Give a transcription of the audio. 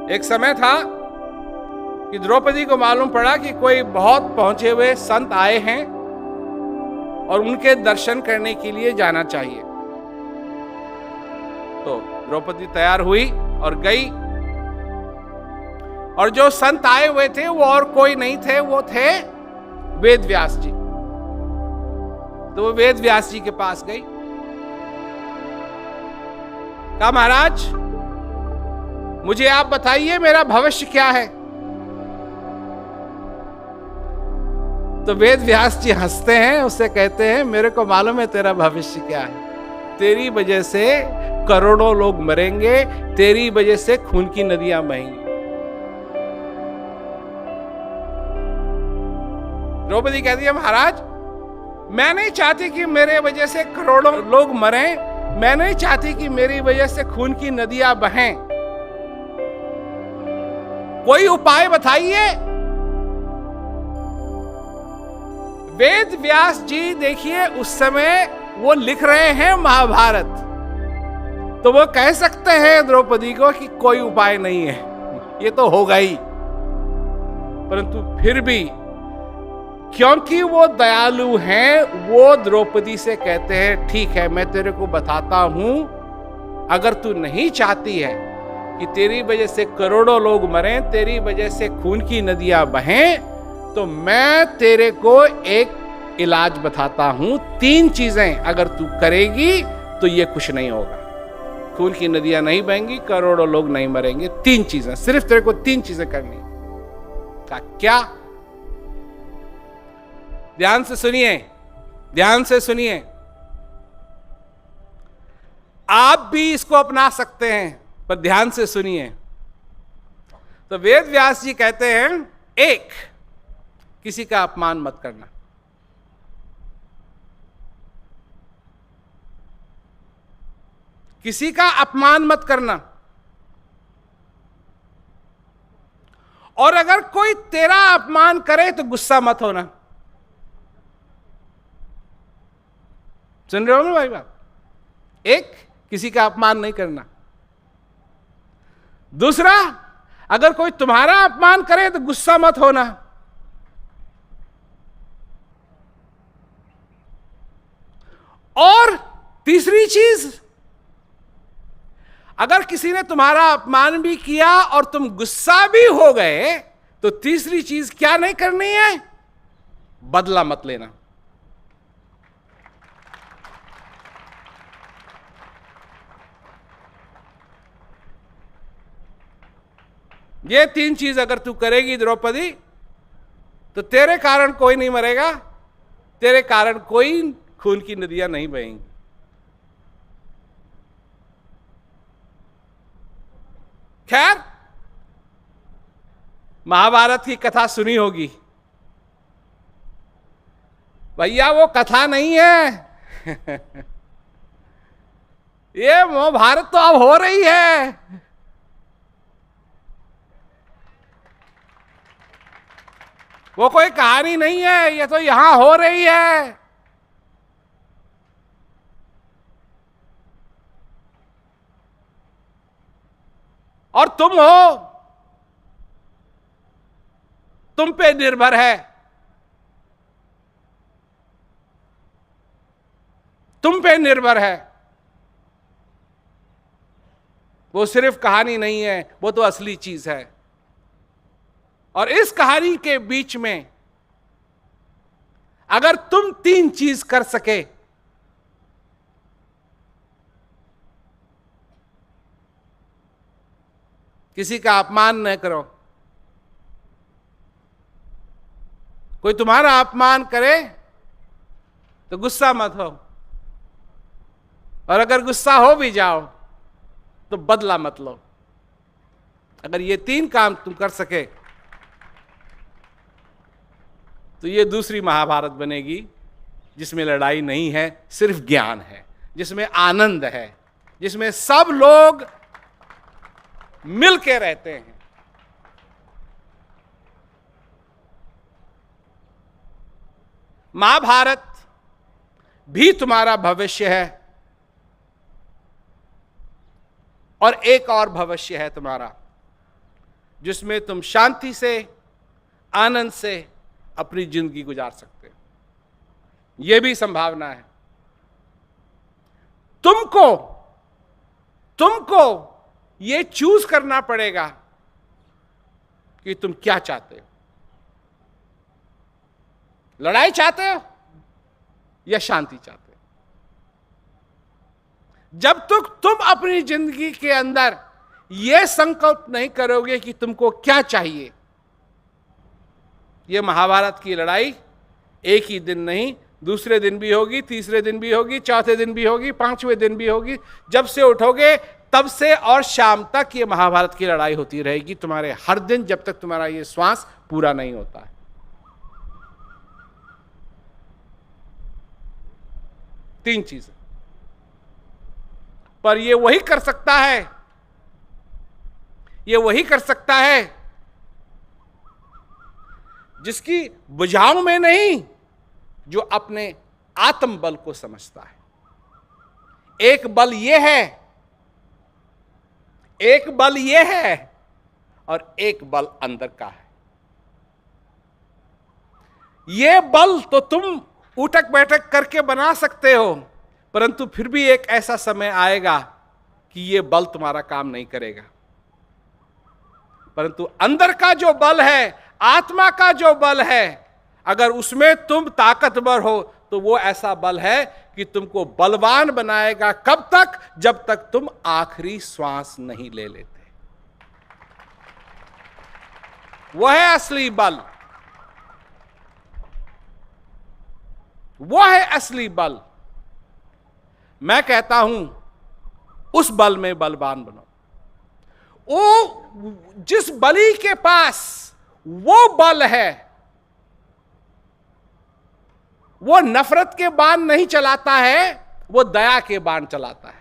एक समय था कि द्रौपदी को मालूम पड़ा कि कोई बहुत पहुंचे हुए संत आए हैं और उनके दर्शन करने के लिए जाना चाहिए। तो द्रौपदी तैयार हुई और गई, और जो संत आए हुए थे वो और कोई नहीं थे, वो थे वेद व्यास जी। तो वो वेद व्यास जी के पास गई, कहा महाराज मुझे आप बताइए मेरा भविष्य क्या है। तो वेद व्यास जी हंसते हैं, उससे कहते हैं मेरे को मालूम है तेरा भविष्य क्या है। तेरी वजह से करोड़ों लोग मरेंगे, तेरी वजह से खून की नदियां बहेंगी। द्रौपदी कहती है महाराज मैं नहीं चाहती कि मेरे वजह से करोड़ों लोग मरें, मैं नहीं चाहती कि मेरी वजह से खून की नदियां बहें, कोई उपाय बताइए। वेद व्यास जी देखिए उस समय वो लिख रहे हैं महाभारत, तो वो कह सकते हैं द्रौपदी को कि कोई उपाय नहीं है, ये तो होगा ही। परंतु फिर भी क्योंकि वो दयालु हैं, वो द्रौपदी से कहते हैं ठीक है मैं तेरे को बताता हूं, अगर तू नहीं चाहती है कि तेरी वजह से करोड़ों लोग मरें, तेरी वजह से खून की नदियां बहें, तो मैं तेरे को एक इलाज बताता हूं। 3 चीजें अगर तू करेगी तो ये कुछ नहीं होगा, खून की नदियां नहीं बहेंगी, करोड़ों लोग नहीं मरेंगे। 3 चीजें, सिर्फ तेरे को 3 चीजें करनी। क्या? ध्यान से सुनिए, ध्यान से सुनिए, आप भी इसको अपना सकते हैं, पर ध्यान से सुनिए। तो वेद व्यास जी कहते हैं 1, किसी का अपमान मत करना। किसी का अपमान मत करना। और अगर कोई तेरा अपमान करे तो गुस्सा मत होना। सुन रहे हो ना भाई बात? 1, किसी का अपमान नहीं करना। दूसरा, अगर कोई तुम्हारा अपमान करे तो गुस्सा मत होना। और तीसरी चीज, अगर किसी ने तुम्हारा अपमान भी किया और तुम गुस्सा भी हो गए, तो तीसरी चीज क्या नहीं करनी है? बदला मत लेना। ये 3 चीज अगर तू करेगी द्रौपदी, तो तेरे कारण कोई नहीं मरेगा, तेरे कारण कोई खून की नदियां नहीं बहेंगी। खैर, महाभारत की कथा सुनी होगी। भैया वो कथा नहीं है ये महाभारत तो अब हो रही है। वो कोई कहानी नहीं है, ये तो यहां हो रही है। और तुम हो, तुम पे निर्भर है, तुम पे निर्भर है। वो सिर्फ कहानी नहीं है, वो तो असली चीज है। और इस कहानी के बीच में अगर तुम 3 चीज कर सके, किसी का अपमान न करो, कोई तुम्हारा अपमान करे तो गुस्सा मत हो, और अगर गुस्सा हो भी जाओ तो बदला मत लो। अगर ये 3 काम तुम कर सके तो ये दूसरी महाभारत बनेगी, जिसमें लड़ाई नहीं है, सिर्फ ज्ञान है, जिसमें आनंद है, जिसमें सब लोग मिल के रहते हैं। महाभारत भी तुम्हारा भविष्य है, और एक और भविष्य है तुम्हारा, जिसमें तुम शांति से, आनंद से अपनी जिंदगी गुजार सकते हो। यह भी संभावना है। तुमको यह चूज करना पड़ेगा कि तुम क्या चाहते हो। लड़ाई चाहते हो या शांति चाहते हो? जब तक तुम अपनी जिंदगी के अंदर यह संकल्प नहीं करोगे कि तुमको क्या चाहिए, यह महाभारत की लड़ाई एक ही दिन नहीं, दूसरे दिन भी होगी, तीसरे दिन भी होगी, चौथे दिन भी होगी, पांचवें दिन भी होगी। जब से उठोगे तब से और शाम तक ये महाभारत की लड़ाई होती रहेगी तुम्हारे हर दिन, जब तक तुम्हारा ये श्वास पूरा नहीं होता है। 3 चीजें। पर ये वही कर सकता है, ये वही कर सकता है जिसकी बुझाऊ में नहीं, जो अपने आत्म बल को समझता है। एक बल ये है, एक बल ये है और एक बल अंदर का है। ये बल तो तुम उठक बैठक करके बना सकते हो, परंतु फिर भी एक ऐसा समय आएगा कि ये बल तुम्हारा काम नहीं करेगा। परंतु अंदर का जो बल है, आत्मा का जो बल है, अगर उसमें तुम ताकतवर हो तो वो ऐसा बल है कि तुमको बलवान बनाएगा। कब तक? जब तक तुम आखिरी श्वास नहीं ले लेते। वो है असली बल, वो है असली बल। मैं कहता हूं उस बल में बलवान बनो। वो जिस बली के पास वो बल है, वो नफरत के बाण नहीं चलाता है, वो दया के बाण चलाता है।